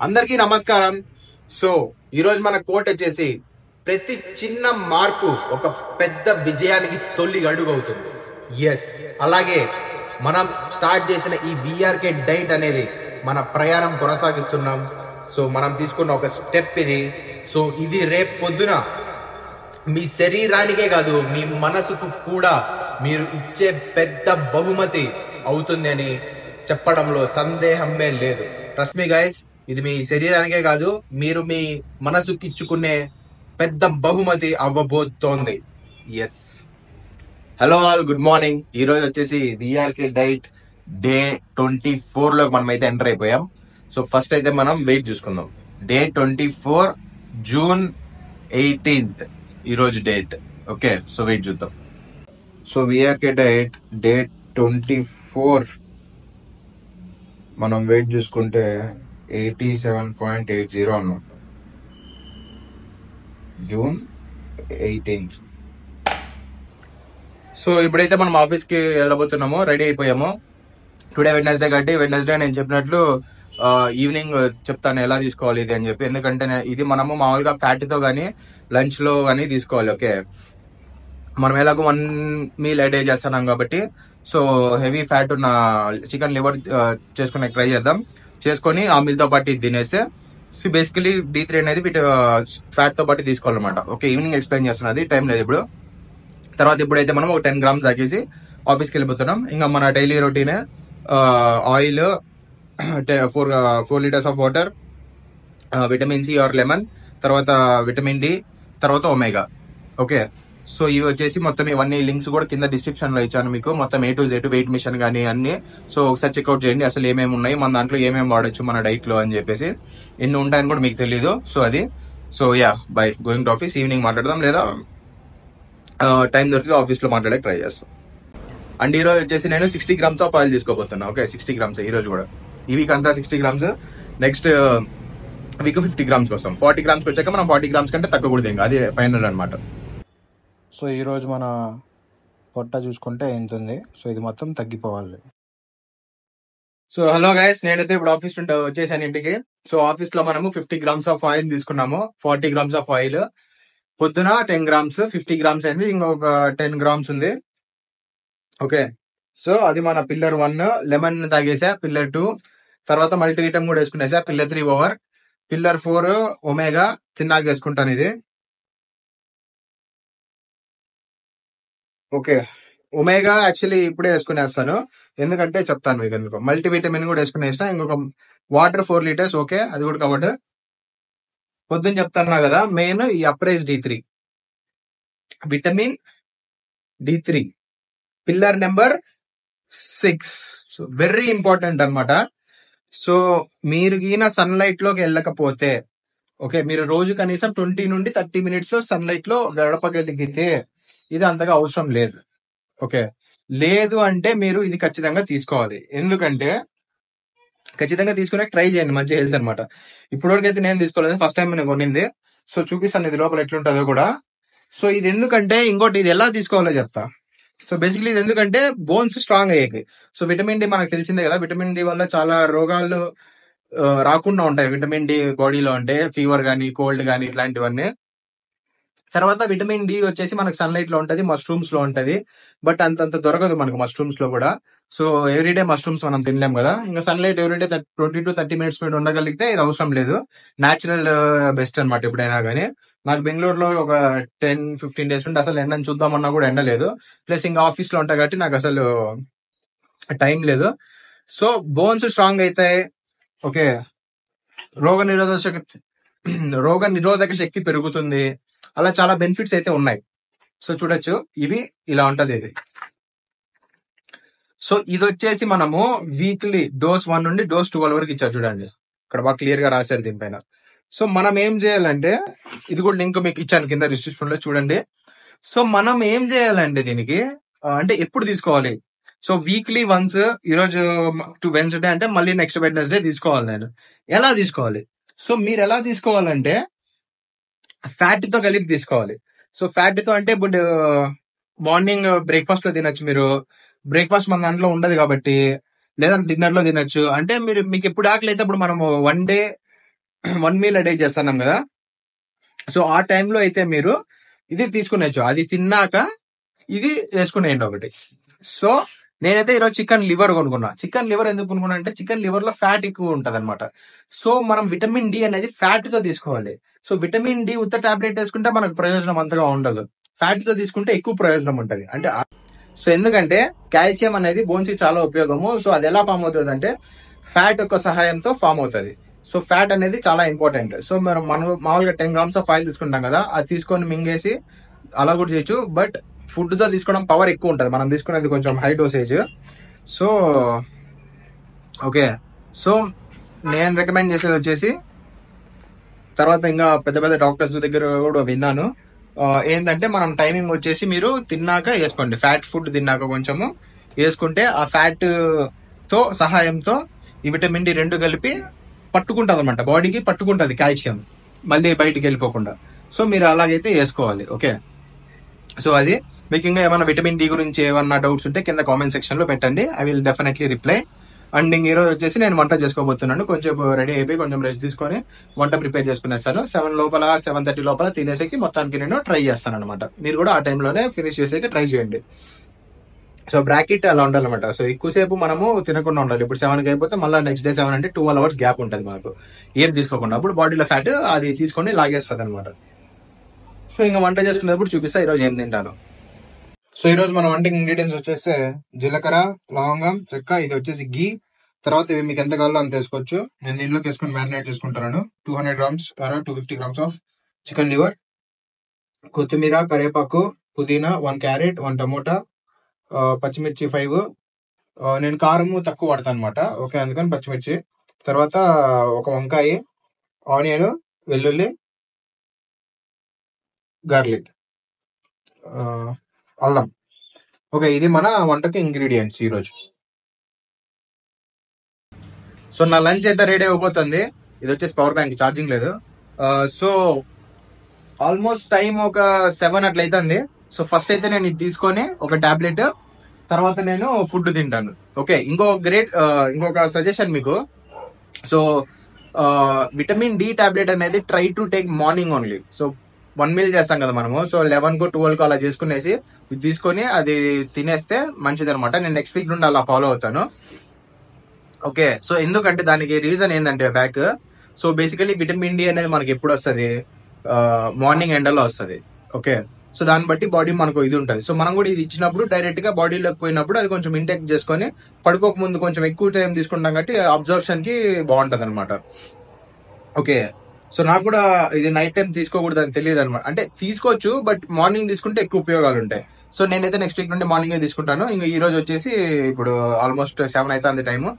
అందరికీ నమస్కారం. సో ఈరోజు మన కోట్ వచ్చేసి ప్రతి చిన్న మార్పు ఒక పెద్ద విజయానికి తొలి అడుగు అవుతుంది. ఎస్, అలాగే మనం స్టార్ట్ చేసిన ఈ విఆర్కే డైట్ అనేది మన ప్రయాణం కొనసాగిస్తున్నాం. సో మనం తీసుకున్న ఒక స్టెప్ ఇది. సో ఇది రేపు పొద్దున మీ శరీరానికే కాదు, మీ మనసుకు కూడా మీరు ఇచ్చే పెద్ద బహుమతి అవుతుంది అని చెప్పడంలో సందేహమే లేదు. ట్రస్ట్ మీ గైస్, ఇది మీ శరీరానికే కాదు, మీరు మీ మనసుకి ఇచ్చుకునే పెద్ద బహుమతి అవ్వబోతోంది. Yes, hello all, good morning. ఈ రోజు వచ్చేసి విఆర్కే డైట్ డే 24 లో మనమైతే ఎంటర్ అయిపోయాం. సో ఫస్ట్ అయితే మనం వెయిట్ చూసుకుందాం. డే 24 జూన్ 18 ఈ రోజు డేట్. ఓకే, సో వెయిట్ చూద్దాం. సో విఆర్కే డైట్ డే 24 మనం వెయిట్ చూసుకుంటే 87.80 అన్నాం. జూన్ 18. సో ఇప్పుడైతే మనం ఆఫీస్ కి వెళ్ళబోతున్నామో, రెడీ అయిపోయాము. టుడే వెడ్నెస్డే కాబట్టి వెడ్నెస్డే నేను చెప్పినట్లు ఈవినింగ్ చెప్తాను ఎలా తీసుకోవాలి ఇది అని చెప్పి. ఎందుకంటే ఇది మనము మామూలుగా ఫ్యాట్ తో కానీ లంచ్ లో కానీ తీసుకోవాలి. ఓకే, మనం ఎలాగో 1 మీల్ a day చేస్తున్నాం కాబట్టి సో హెవీ ఫ్యాట్ ఉన్న చికెన్ లివర్ చేసుకునే ట్రై చేద్దాం. చేసుకొని ఆ మీల్ తో పాటు ఇది తినేస్తే సో బేసికలీ D3 అనేది ఫ్యాట్ తో పాటు తీసుకోవాలన్నమాట. ఓకే, ఈవినింగ్ ఎక్స్ప్లెయిన్ చేస్తున్నది, టైం లేదు ఇప్పుడు. తర్వాత ఇప్పుడైతే మనం ఒక 10 grams తాగేసి ఆఫీస్కి వెళ్ళిపోతున్నాం. ఇంకా మన daily routine oil, 4 liters of water, vitamin C or lemon, తర్వాత విటమిన్ డి, తర్వాత ఒమేగా. ఓకే, సో ఇవి వచ్చేసి మొత్తం ఇవన్నీ లింక్స్ కూడా కింద డిస్క్రిప్షన్ లో ఇచ్చాను మీకు. మొత్తం A to Z weight mission కానీ అన్ని. సో ఒకసారి చెక్అవుట్ చేయండి అసలు ఏమేమి ఉన్నాయి, మన దాంట్లో ఏమేమి వాడచ్చు మన డైట్ లో అని చెప్పేసి. ఎన్ని ఉంటాయని కూడా మీకు తెలీదు. సో అది. So yeah, by going to office. Evening మాట్లాడదాం, లేదా టైం దొరికితే ఆఫీస్ లో మాట్లాడే ట్రై చేస్తాం. అండ్ ఈ రోజు వచ్చేసి నేను 60 grams ఆఫ్ ఆయిల్ తీసుకోబోతున్నా. ఓకే, 60 grams ఈ రోజు కూడా. ఈ వీక్ అంతా 60 grams, నెక్స్ట్ వీక్ 50 grams వస్తాం. 40 grams వచ్చాక మనం 40 grams కంటే తగ్గకూడదు, ఇంకా అది ఫైనల్ అనమాట. సో ఈరోజు మన పొట్ట చూసుకుంటే ఎంత ఉంది, సో ఇది మొత్తం తగ్గిపోవాలి. సో హలో గైస్, నేనైతే ఇప్పుడు ఆఫీస్ నుండి వచ్చేసాను ఇంటికి. సో ఆఫీస్ లో మనము 50 grams ఆఫ్ ఆయిల్ తీసుకున్నాము. 40 grams ఆఫ్ ఆయిల్, పొద్దున 10 grams, 50 grams అయింది, ఇంకొక 10 grams ఉంది. ఓకే, సో అది మన పిల్లర్ 1. Lemon తాగేసా pillar 2. తర్వాత మల్టీవిటమిన్ కూడా వేసుకునేసా పిల్లర్ 3 ఓవర్. పిల్లర్ 4 ఒమేగా తిన్నాక వేసుకుంటాను ఇది. ఓకే, ఒమేగా యాక్చువల్లీ ఇప్పుడే వేసుకునేస్తాను, ఎందుకంటే చెప్తాను మీకు ఎందుకు. మల్టీవిటమిన్ కూడా వేసుకునేసిన, ఇంకొక వాటర్ 4 liters. ఓకే, అది కూడా కాబట్టి పొద్దున్న చెప్తాను కదా, మెయిన్ ఈ appraise D3, vitamin D3, pillar number 6. So very important అనమాట. సో మీరు గీన సన్ లైట్ లోకి వెళ్ళకపోతే, ఓకే, మీరు రోజు కనీసం 20 నుండి 30 minutes లో సన్ లైట్ లో గడపగలిగితే ఇది అంతగా అవసరం లేదు. ఓకే, లేదు అంటే మీరు ఇది ఖచ్చితంగా తీసుకోవాలి. ఎందుకంటే ఖచ్చితంగా తీసుకునే ట్రై చేయండి, మంచి హెల్త్ అనమాట. ఇప్పటివరకు అయితే నేను తీసుకోలేదు, ఫస్ట్ టైం నేను కొనింది. సో చూపిస్తాను ఇది లోపల ఎట్లుంటుందో కూడా. సో ఇది ఎందుకంటే, ఇంకోటి ఇది ఎలా తీసుకోవాలో చెప్తా. సో బేసిక్లీ ఇది ఎందుకంటే బోన్స్ స్ట్రాంగ్ అయ్యాయి. సో విటమిన్ డి మనకు తెలిసిందే కదా, విటమిన్ డి వల్ల చాలా రోగాలు రాకుండా ఉంటాయి. విటమిన్ డి బాడీలో అంటే ఫీవర్ గానీ, కోల్డ్ గానీ, ఇట్లాంటివన్నీ. తర్వాత విటమిన్ డి వచ్చేసి మనకు సన్లైట్ లో ఉంటది, మష్రూమ్స్ లో ఉంటది. బట్ అంతంత దొరకదు మనకు మష్రూమ్స్ లో కూడా. సో ఎవ్రీడే మష్రూమ్స్ మనం తినలేం కదా. ఇంకా సన్లైట్ ఎవ్రీడే 20 to 30 minutes మీద ఉండగలిగితే ఇది అవసరం లేదు. న్యాచురల్ బెస్ట్ అనమాట ఎప్పుడైనా కానీ. నాకు బెంగళూరులో ఒక 10-15 days ఉంటే అసలు ఎండని చూద్దామన్నా కూడా ఎండ లేదు. ప్లస్ ఇంకా ఆఫీస్ లో ఉంటాయి కాబట్టి నాకు అసలు టైం లేదు. సో బోన్స్ స్ట్రాంగ్ అవుతాయి. ఓకే, రోగ నిరోధక శక్తి పెరుగుతుంది. అలా చాలా బెనిఫిట్స్ అయితే ఉన్నాయి. సో చూడొచ్చు, ఇవి ఇలా ఉంటది ఇది. సో ఇది వచ్చేసి మనము వీక్లీ డోస్ 1 నుండి డోస్ 12 వరకు ఇచ్చారు. చూడండి, ఇక్కడ బాగా క్లియర్ గా రాశారు దీనిపైన. సో మనం ఏం చేయాలంటే, ఇది కూడా లింక్ మీకు ఇచ్చాను కింద డిస్క్రిప్షన్ లో చూడండి. సో మనం ఏం చేయాలంటే దీనికి అంటే ఎప్పుడు తీసుకోవాలి. సో వీక్లీ వన్స్, ఈరోజు టు వెన్స్డే అంటే మళ్ళీ నెక్స్ట్ వెడ్నెస్డే తీసుకోవాలి. నేను ఎలా తీసుకోవాలి, సో మీరు ఎలా తీసుకోవాలంటే ఫ్యాట్ తో కలిపి తీసుకోవాలి. సో ఫ్యాట్ తో అంటే ఇప్పుడు మార్నింగ్ బ్రేక్ఫాస్ట్ లో తినొచ్చు మీరు. బ్రేక్ఫాస్ట్ మన దాంట్లో ఉండదు కాబట్టి, లేదా డిన్నర్ లో తినొచ్చు. అంటే మీకు ఎప్పుడు ఆకలి అయితే అప్పుడు మనము 1 day 1 మీల్ a day చేస్తున్నాం కదా, సో ఆ టైంలో అయితే మీరు ఇది తీసుకునేచ్చు. అది తిన్నాక ఇది వేసుకునేయండి ఒకటి. సో నేనైతే ఈరోజు చికెన్ లివర్ కొనుక్కున్నా. చికెన్ లివర్ ఎందుకు కొనుక్కున్నా అంటే చికెన్ లివర్ లో ఫ్యాట్ ఎక్కువ ఉంటది అనమాట. సో మనం విటమిన్ డి అనేది ఫ్యాట్ తో తీసుకోవాలి. సో విటమిన్ డి ఉత్త టాబ్లెట్ వేసుకుంటే మనకు ప్రయోజనం అంతగా ఉండదు, ఫ్యాట్ తో తీసుకుంటే ఎక్కువ ప్రయోజనం ఉంటది. అంటే సో ఎందుకంటే కాల్షియం అనేది బోన్స్ కి చాలా ఉపయోగము. సో అది ఎలా ఫామ్ అవుతుంది అంటే ఫ్యాట్ యొక్క సహాయంతో ఫామ్ అవుతుంది. సో ఫ్యాట్ అనేది చాలా ఇంపార్టెంట్. సో మనం మామూలుగా 10 grams ఆఫ్ ఆయిల్ తీసుకుంటాం కదా, అది తీసుకొని మింగేసి అలా కూడా చేయొచ్చు. బట్ ఫుడ్ తో తీసుకోవడం పవర్ ఎక్కువ ఉంటుంది, మనం తీసుకునేది కొంచెం high dosage. So okay, so నేను రికమెండ్ చేసేది వచ్చేసి, తర్వాత ఇంకా పెద్ద పెద్ద డాక్టర్స్ దగ్గర కూడా విన్నాను, ఏంటంటే మనం టైమింగ్ వచ్చేసి మీరు తిన్నాక వేసుకోండి. ఫ్యాట్ ఫుడ్ తిన్నాక కొంచెము వేసుకుంటే ఆ ఫ్యాట్ తో సహాయంతో ఈ విటమిన్ డి 2 కలిపి పట్టుకుంటుంది అనమాట, బాడీకి పట్టుకుంటుంది కాల్షియం, మళ్ళీ బయటికి వెళ్ళిపోకుండా. సో మీరు అలాగైతే వేసుకోవాలి. ఓకే, సో అది మీకు ఇంకా ఏమైనా విటమిన్ డి గురించి ఏమన్నా డౌట్స్ ఉంటే కింద కామెంట్ సెక్షన్ లో పెట్టండి, I will definitely reply. And ఇంక ఈరోజు వచ్చేసి నేను వంట చేసుకోబోతున్నాను. కొంచెం రెడీ అయిపోయి కొంచెం రెస్ట్ తీసుకొని వంట ప్రిపేర్ చేసుకునేస్తాను. 7:30 లోపల తినేసేకి మొత్తానికి నేను ట్రై చేస్తాను అనమాట. మీరు కూడా ఆ టైంలోనే ఫినిష్ చేసేకి ట్రై చేయండి. సో బ్రాకెట్ అలా ఉండాలన్నమాట. సో ఎక్కువసేపు మనము తినకుండా ఉండాలి. ఇప్పుడు 7కి అయిపోతే మళ్ళీ నెక్స్ట్ డే 7 అంటే 12 hours గ్యాప్ ఉంటుంది మనకు ఏం తీసుకోకుండా. అప్పుడు బాడీలో ఫ్యాట్ అది తీసుకొని లాగేస్తుంది అనమాట. సో ఇంకా వంట చేసుకునేటప్పుడు చూపిస్తా ఈరోజు ఏం తింటాను. సో ఈ రోజు మన వంటకి ఇంగ్రీడియంట్స్ వచ్చేసి జీలకర్ర, లవంగం, చెక్క, ఇది వచ్చేసి గీ. తర్వాత ఇవి మీకు ఎంత కావాలో అంత వేసుకోవచ్చు. నేను దీంట్లోకి వేసుకొని మ్యారినేట్ చేసుకుంటాను. 200 grams 250 grams of chicken liver, కొత్తిమీర, కరివేపాకు, పుదీనా, 1 carrot, 1 టమోటా, పచ్చిమిర్చి 5. నేను కారము తక్కువ వాడతాను అనమాట. ఓకే, అందుకని పచ్చిమిర్చి. తర్వాత ఒక వంకాయ, ఆనియన్, వెల్లుల్లి, గార్లిక్, అల్లం. ఓకే, ఇది మన వంటకి ఇంగ్రీడియంట్స్ ఈరోజు. సో నా లంచ్ అయితే రెడీ అయిపోతుంది. ఇది వచ్చేసి పవర్ బ్యాంక్, ఛార్జింగ్ లేదు. సో ఆల్మోస్ట్ టైం ఒక 7 అట్లా అవుతుంది. సో ఫస్ట్ అయితే నేను ఇది తీసుకొని ఒక టాబ్లెట్, తర్వాత నేను ఫుడ్ తింటాను. ఓకే, ఇంకొక సజెషన్ మీకు. సో విటమిన్ డి టాబ్లెట్ అనేది try to take morning only. So 1 meal చేస్తాం కదా మనము, సో 11 12 అలా చేసుకునేసి ఇది తీసుకొని అది తినేస్తే మంచిది అనమాట. నేను నెక్స్ట్ వీక్ నుండి అలా ఫాలో అవుతాను. ఓకే, సో ఎందుకంటే దానికి రీజన్ ఏంటంటే back, so basically vitamin D అనేది మనకి ఎప్పుడు వస్తుంది, మార్నింగ్ ఎండలో వస్తుంది. ఓకే, సో దాన్ని బట్టి బాడీ మనకు ఇది ఉంటుంది. సో మనం కూడా ఇది ఇచ్చినప్పుడు డైరెక్ట్ గా బాడీలోకి పోయినప్పుడు అది కొంచెం ఇంటెక్ట్ చేసుకొని పడుకోక ముందు కొంచెం ఎక్కువ టైం తీసుకుంటాం కాబట్టి అబ్జర్ప్షన్ కి బాగుంటది అనమాట. ఓకే, సో నాకు కూడా ఇది నైట్ టైం తీసుకోకూడదు అని తెలియదు అనమాట. అంటే తీసుకోవచ్చు, బట్ మార్నింగ్ తీసుకుంటే ఎక్కువ ఉపయోగాలు ఉంటాయి. సో నేనైతే నెక్స్ట్ వీక్ నుండి మార్నింగే తీసుకుంటాను. ఇంకా ఈ రోజు వచ్చేసి ఇప్పుడు ఆల్మోస్ట్ 7 అవుతుంది టైము.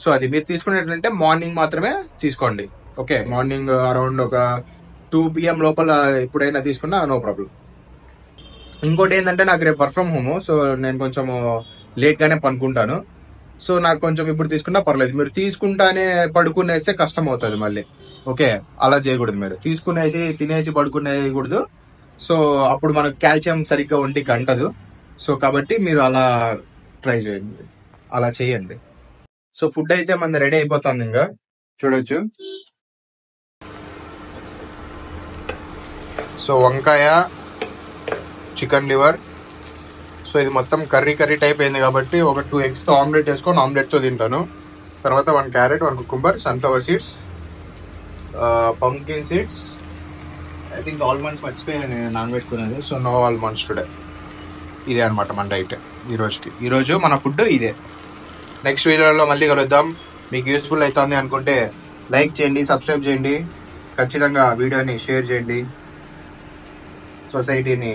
సో అది మీరు తీసుకునేటంటే మార్నింగ్ మాత్రమే తీసుకోండి. ఓకే, మార్నింగ్ అరౌండ్ ఒక 2 PM లోపల ఎప్పుడైనా తీసుకున్నా నో ప్రాబ్లం. ఇంకోటి ఏంటంటే నాకు రేపు వర్క్ ఫ్రమ్ హోమ్, సో నేను కొంచెం లేట్ గానే పనుకుంటాను. సో నాకు కొంచెం ఇప్పుడు తీసుకున్నా పర్లేదు. మీరు తీసుకుంటానే పడుకునేస్తే కష్టం అవుతుంది మళ్ళీ. ఓకే, అలా చేయకూడదు. మీరు తీసుకునేసి తినేసి పడుకునేయకూడదు. సో అప్పుడు మనకు కాల్షియం సరిగ్గా ఒంటికి అంటదు. సో కాబట్టి మీరు అలా ట్రై చేయండి, అలా చేయండి. సో ఫుడ్ అయితే మన రెడీ అయిపోతుంది, ఇంకా చూడొచ్చు. సో వంకాయ, చికెన్ లివర్, సో ఇది మొత్తం కర్రీ టైప్ అయింది కాబట్టి ఒక 2 eggs తో ఆమ్లెట్ వేసుకొని ఆమ్లెట్తో తింటాను. తర్వాత 1 carrot, 1 cucumber, sunflower seeds, pumpkin seeds, I think almonds మర్చిపోయాను నేను నానబెట్టుకునేది. So no almonds today. ఇదే అనమాట మన డైట్ ఈరోజు మన ఫుడ్ ఇదే. నెక్స్ట్ వీడియోలో మళ్ళీ కలుద్దాం. మీకు యూస్ఫుల్ అవుతుంది అనుకుంటే లైక్ చేయండి, సబ్స్క్రైబ్ చేయండి, ఖచ్చితంగా వీడియోని షేర్ చేయండి. సొసైటీని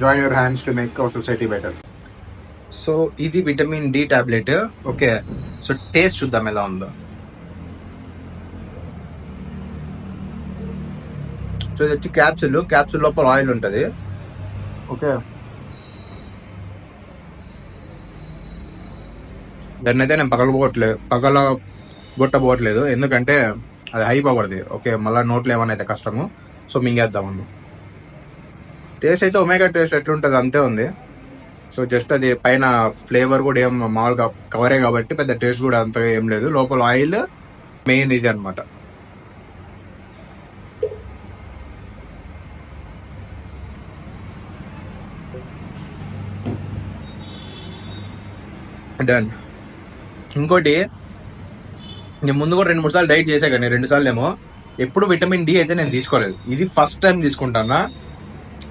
join your hands to make our society better. So ఇది vitamin D tablet. Okay, so taste చూద్దాం ఎలా ఉందో. సో ఇది వచ్చి క్యాప్సూల్ లోపల ఆయిల్ ఉంటుంది. ఓకే, దాన్ని అయితే నేను పగలగొట్టబోవట్లేదు, ఎందుకంటే అది హై పవర్ది. ఓకే, మళ్ళీ నోట్లో ఏమైనా అయితే కష్టము. సో మింగేద్దామండి. టేస్ట్ అయితే ఒమేగా టేస్ట్ ఎట్లుంటుంది అంతే ఉంది. సో జస్ట్ అది పైన ఫ్లేవర్ కూడా ఏం మామూలుగా కవరే కాబట్టి పెద్ద టేస్ట్ కూడా అంతగా ఏం లేదు. లోపల ఆయిల్ మెయిన్ ఇది అనమాట. డన్. ఇంకోటి, నేను ముందు కూడా 2-3 సార్లు డైట్ చేశా కానీ 2 సార్లు ఏమో ఎప్పుడు విటమిన్ డి అయితే నేను తీసుకోలేదు. ఇది ఫస్ట్ టైం తీసుకుంటానా.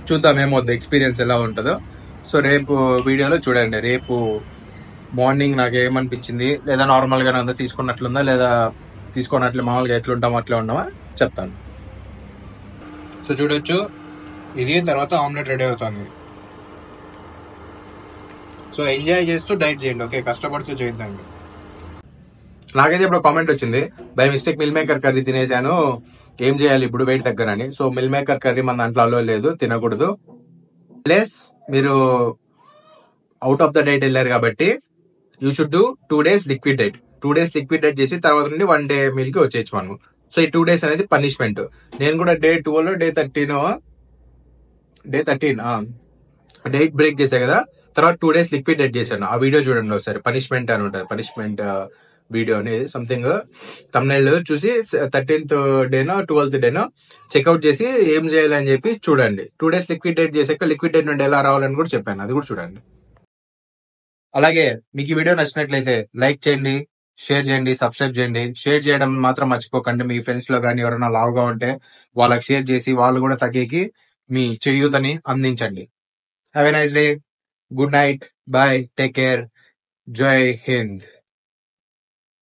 చూద్దాం ఏమవుద్ది, ఎక్స్పీరియన్స్ ఎలా ఉంటుందో. సో రేపు వీడియోలో చూడండి. రేపు మార్నింగ్ నాకు ఏమనిపించింది, లేదా నార్మల్గా అంతా తీసుకున్నట్లుందా, లేదా తీసుకున్నట్లు మామూలుగా ఎట్లుంటామో అట్లా ఉండమా చెప్తాను. సో చూడొచ్చు, ఇది తర్వాత ఆమ్లెట్ రెడీ అవుతుంది. సో ఎంజాయ్ చేస్తూ డైట్ చేయండి, ఓకే? కష్టపడుతూ చేద్దండి. నాకైతే ఇప్పుడు కామెంట్ వచ్చింది, by mistake meal maker curry తినేసాను, ఏం చేయాలి ఇప్పుడు వెయిట్ తగ్గరని. సో మిల్ మేకర్ కర్రీ మన దాంట్లో అలో లేదు, తినకూడదు. ప్లస్ మీరు అవుట్ ఆఫ్ ద డైట్ వెళ్ళారు కాబట్టి you should do 2 days liquid diet. 2 days liquid diet చేసి తర్వాత నుండి 1 day మీల్ కి వచ్చేయచ్చు మనము. సో ఈ 2 days అనేది పనిష్మెంట్. నేను కూడా డే 12 డే 13 డైట్ బ్రేక్ చేశా కదా, తర్వాత 2 days లిక్విడ్ డైట్ చేశాను. ఆ వీడియో చూడండి ఒకసారి, పనిష్మెంట్ అని ఉంటుంది. పనిష్మెంట్ వీడియో అనేది సంథింగ్ తమ్నైల్ చూసి 13th డేనో 12th డేనో చెక్అవుట్ చేసి ఏం చేయాలి అని చెప్పి చూడండి. 2 days లిక్విడ్ డైట్ చేశాక లిక్విడ్ డైట్ నుండి ఎలా రావాలని కూడా చెప్పాను, అది కూడా చూడండి. అలాగే మీకు ఈ వీడియో నచ్చినట్లయితే లైక్ చేయండి, షేర్ చేయండి, సబ్స్క్రైబ్ చేయండి. షేర్ చేయడం మాత్రం మర్చిపోకండి. మీ ఫ్రెండ్స్ లో కానీ ఎవరైనా లావుగా ఉంటే వాళ్ళకి షేర్ చేసి వాళ్ళు కూడా తగ్గేకి మీ చేయూతని అందించండి. Have a nice day, good night, bye, take care, జై హింద్.